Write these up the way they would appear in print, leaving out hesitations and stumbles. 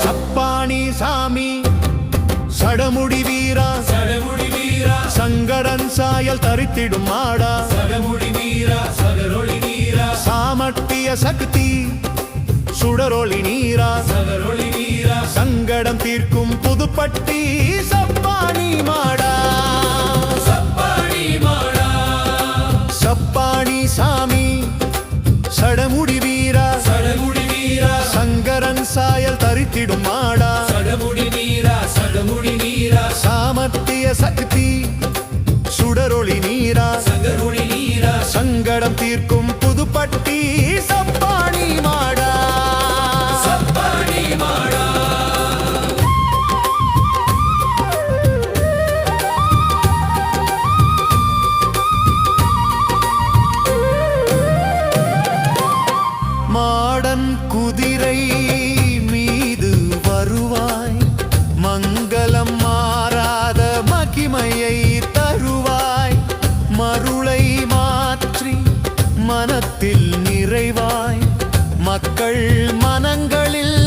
சப்பாணி சாமி சடமுடி வீரா சங்கரன் சாயல் தரித்திடும் மாடா சாமர்த்திய சக்தி சுடரொளி நீரா சங்கடம் தீர்க்கும் புதுப்பட்டி சப்பாணி மாடா சப்பாணி சாமி சடமுடி வீரா சங்கரன் சாயல் தரித்திடும் மாடா சாமர்த்திய சக்தி சுடரொளி நீரா சங்கடம் தீர்க்கும் புதுப்பட்டி சப்பாணி மாடா மாடன் குதிரை மீது வருவாய் மங்களம் மாறாத மகிமையை தருவாய் மருளை மாற்றி மனத்தில் நிறைவாய் மக்கள் மனங்களில்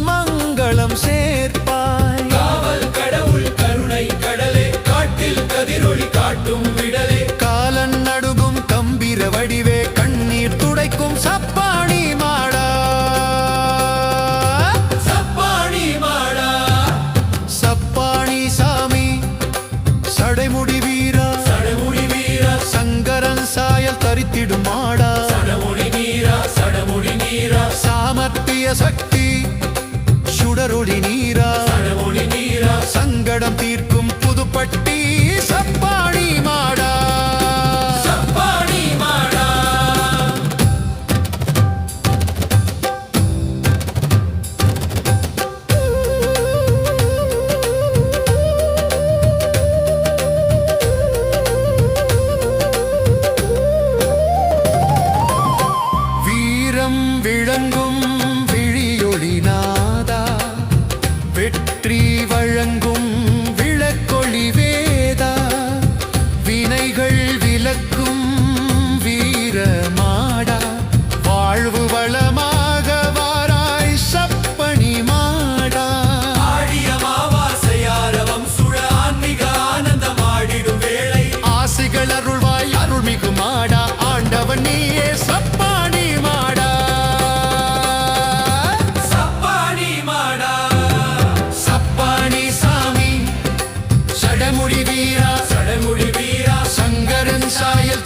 மங்களம் சேர்ப்பாய் கடவுள் கருணை கடலே காட்டில் கதிரொளி காட்டும் விடலே காலன் நடுகும் கம்பீர வடிவே கண்ணீர் துடைக்கும் சப்பாணி மாடா சப்பாணி சாமி சடைமுடி வீரா சங்கரன் சாயல் தரித்திடும் மாடா சாமர்த்திய சக்தி சுடரொளி நீரா சங்கடம் தீர்க்கும் புதுப்பட்டி சப்பாணி மாடா வீரம் விளங்கும் விழியொளி நாதா வெற்றி வழங்கும் விளக்கொளி வேதா வினைகள் விலக்கும் வீரமாடா வாழ்வு வளமாக வாராய் சப்பணி மாடா ஆடிய மாவாசையாரவம் சுழ ஆன்மிக ஆனந்தமாடிடும் வேளை ஆசைகள் அருள்வாய் அருள்மிகு மாடா ஆண்டவன் நீயே சப்பாணி மாடா சப்பாணி சாமி சடமுடி வீரா சடமுடி வீரா சங்கரன் சாயல்